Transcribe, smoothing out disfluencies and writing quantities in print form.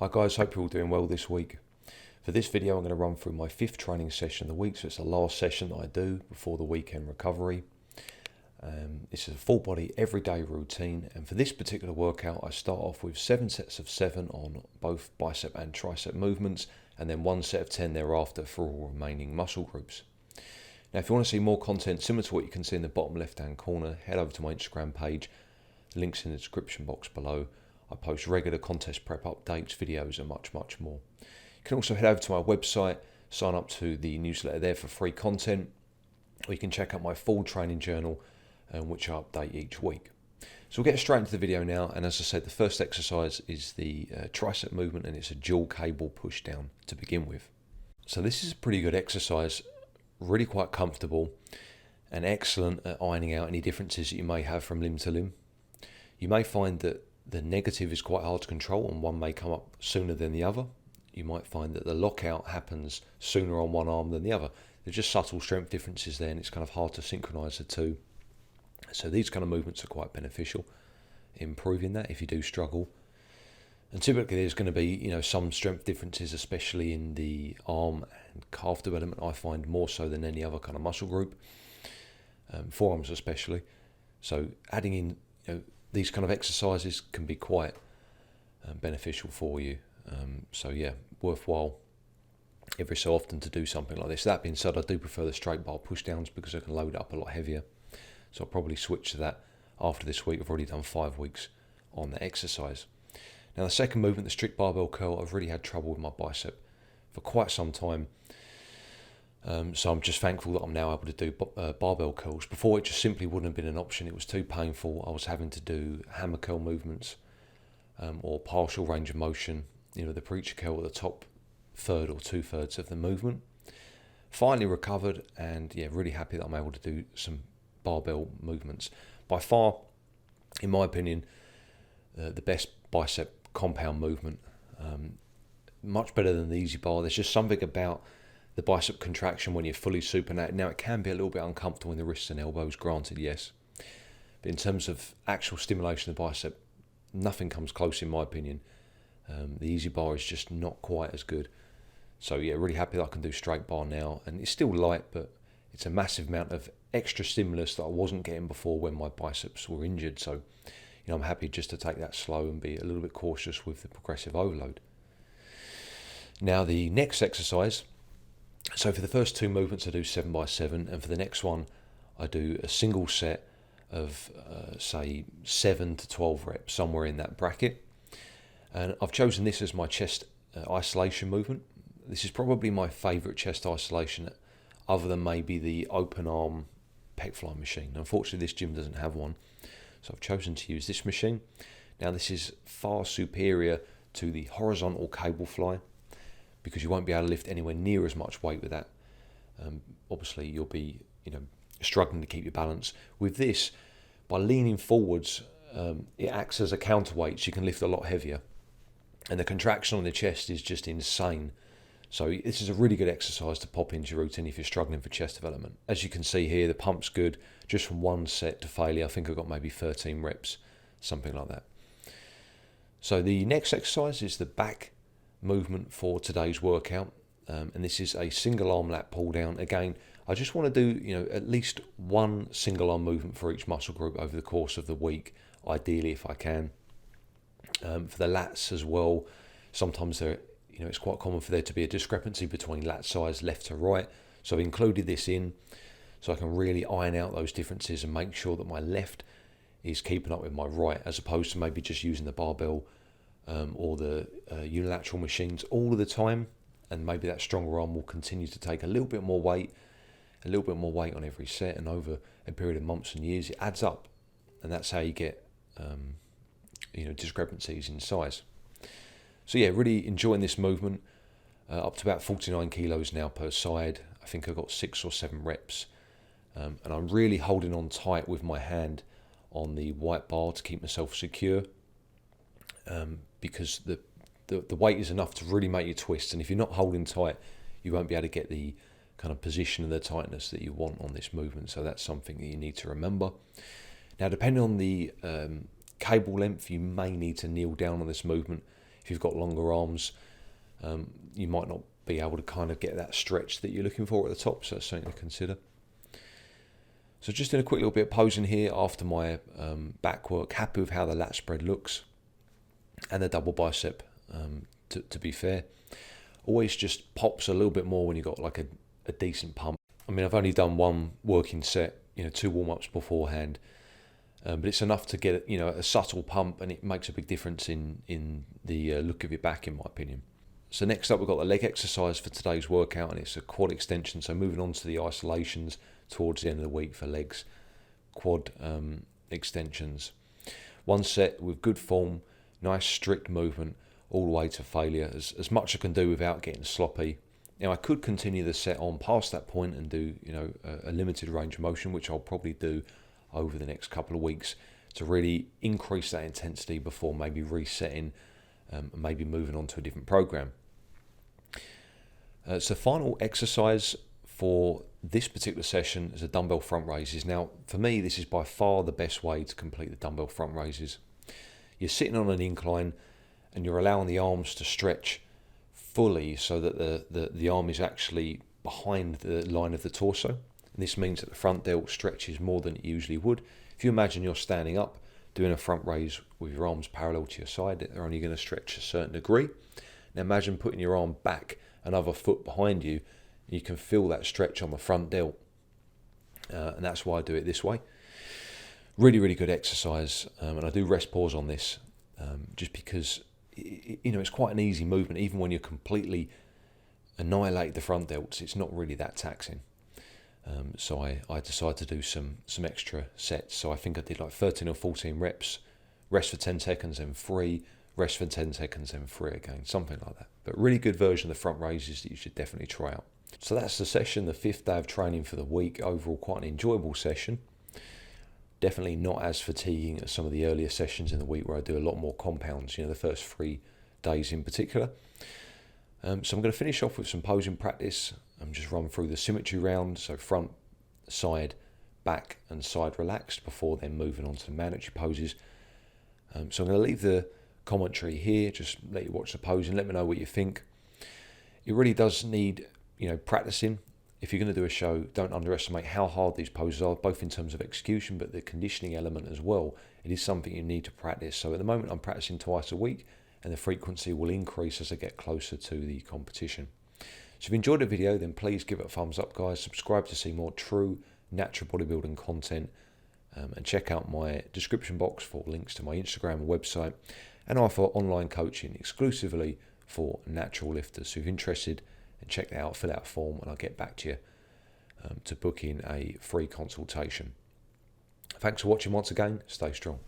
Hi guys, hope you're all doing well this week. For this video I'm going to run through my 5th training session of the week, so it's the last session that I do before the weekend recovery. This is a full body everyday routine, and for this particular workout I start off with 7 sets of 7 on both bicep and tricep movements, and then 1 set of 10 thereafter for all remaining muscle groups. Now if you want to see more content similar to what you can see in the bottom left hand corner, head over to my Instagram page, the link's in the description box below. I post regular contest prep updates, videos and much more. You can also head over to my website, sign up to the newsletter there for free content, or you can check out my full training journal, which I update each week. So we'll get straight into the video now, and as I said, the first exercise is the tricep movement, and it's a dual cable push down to begin with. So this is a pretty good exercise, really quite comfortable and excellent at ironing out any differences that you may have from limb to limb. You may find that the negative is quite hard to control and one may come up sooner than the other. You might find that the lockout happens sooner on one arm than the other. There's just subtle strength differences there, and it's kind of hard to synchronise the two. So these kind of movements are quite beneficial, improving that if you do struggle. And typically there's going to be, some strength differences, especially in the arm and calf development. I find more so than any other kind of muscle group, forearms especially. So adding in, these kind of exercises can be quite beneficial for you. So yeah, worthwhile every so often to do something like this. That being said, I do prefer the straight bar push downs because I can load it up a lot heavier. So I'll probably switch to that after this week. I've already done 5 weeks on the exercise. Now the second movement, the strict barbell curl, I've really had trouble with my bicep for quite some time. So I'm just thankful that I'm now able to do barbell curls. Before it just simply wouldn't have been an option. It was too painful. I was having to do hammer curl movements or partial range of motion, the preacher curl at the top third or 2/3 of the movement. Finally recovered, and yeah, really happy that I'm able to do some barbell movements. By far, in my opinion, the best bicep compound movement. Much better than the easy bar. There's just something about the bicep contraction when you're fully supinated. Now it can be a little bit uncomfortable in the wrists and elbows, granted, yes. But in terms of actual stimulation of the bicep, nothing comes close in my opinion. The easy bar is just not quite as good. So yeah, really happy that I can do straight bar now. And it's still light, but it's a massive amount of extra stimulus that I wasn't getting before when my biceps were injured. So, I'm happy just to take that slow and be a little bit cautious with the progressive overload. Now the next exercise, so for the first 2 movements I do 7 by 7, and for the next one I do a single set of say 7 to 12 reps, somewhere in that bracket. And I've chosen this as my chest isolation movement. This is probably my favourite chest isolation, other than maybe the open arm pec fly machine. Unfortunately this gym doesn't have one, so I've chosen to use this machine. Now this is far superior to the horizontal cable fly, because you won't be able to lift anywhere near as much weight with that. Obviously you'll be struggling to keep your balance. With this, by leaning forwards, it acts as a counterweight, so you can lift a lot heavier, and the contraction on the chest is just insane. So this is a really good exercise to pop into your routine if you're struggling for chest development. As you can see here, the pump's good. Just from 1 set to failure, I think I got maybe 13 reps, something like that. So the next exercise is the back movement for today's workout, and this is a single arm lat pull down. Again, I just want to do at least 1 single arm movement for each muscle group over the course of the week, ideally if I can. For the lats as well, sometimes it's quite common for there to be a discrepancy between lat size left to right, so I've included this in so I can really iron out those differences and make sure that my left is keeping up with my right, as opposed to maybe just using the barbell or the unilateral machines all of the time, and maybe that stronger arm will continue to take a little bit more weight on every set, and over a period of months and years it adds up, and that's how you get discrepancies in size. So yeah, really enjoying this movement, up to about 49 kilos now per side. I think I got 6 or 7 reps, and I'm really holding on tight with my hand on the white bar to keep myself secure, because the weight is enough to really make you twist, and if you're not holding tight you won't be able to get the kind of position and the tightness that you want on this movement. So that's something that you need to remember. Now depending on the cable length, you may need to kneel down on this movement. If you've got longer arms, you might not be able to kind of get that stretch that you're looking for at the top, so that's something to consider. So just doing a quick little bit of posing here after my back work. Happy with how the lat spread looks and the double bicep, to be fair. Always just pops a little bit more when you've got like a decent pump. I mean, I've only done one working set, 2 warm-ups beforehand, but it's enough to get a subtle pump, and it makes a big difference in the look of your back, in my opinion. So next up, we've got the leg exercise for today's workout, and it's a quad extension. So moving on to the isolations towards the end of the week for legs, quad extensions. One set with good form, nice strict movement, all the way to failure, as much I can do without getting sloppy. Now, I could continue the set on past that point and do a limited range of motion, which I'll probably do over the next couple of weeks to really increase that intensity before maybe resetting and maybe moving on to a different program. So final exercise for this particular session is a dumbbell front raises. Now, for me, this is by far the best way to complete the dumbbell front raises. You're sitting on an incline and you're allowing the arms to stretch fully so that the arm is actually behind the line of the torso. And this means that the front delt stretches more than it usually would. If you imagine you're standing up doing a front raise with your arms parallel to your side, they're only going to stretch a certain degree. Now imagine putting your arm back another foot behind you, and you can feel that stretch on the front delt. And that's why I do it this way. Really, really good exercise. And I do rest pause on this just because it's quite an easy movement. Even when you completely annihilate the front delts, it's not really that taxing. So I decided to do some extra sets. So I think I did like 13 or 14 reps, rest for 10 seconds and 3, rest for 10 seconds and 3 again, something like that. But really good version of the front raises that you should definitely try out. So that's the session, the 5th day of training for the week. Overall, quite an enjoyable session. Definitely not as fatiguing as some of the earlier sessions in the week where I do a lot more compounds, the first 3 days in particular. So I'm going to finish off with some posing practice. I'm just run through the symmetry round, so front, side, back and side relaxed before then moving on to the mandatory poses. So I'm going to leave the commentary here, just let you watch the pose and let me know what you think. It really does need, practicing. If you're going to do a show, don't underestimate how hard these poses are, both in terms of execution, but the conditioning element as well. It is something you need to practice. So at the moment, I'm practicing twice a week, and the frequency will increase as I get closer to the competition. So if you enjoyed the video, then please give it a thumbs up, guys. Subscribe to see more true natural bodybuilding content, and check out my description box for links to my Instagram and website, and I offer online coaching exclusively for natural lifters. So if you're interested, and check that out, fill out a form, and I'll get back to you to book in a free consultation. Thanks for watching once again. Stay strong.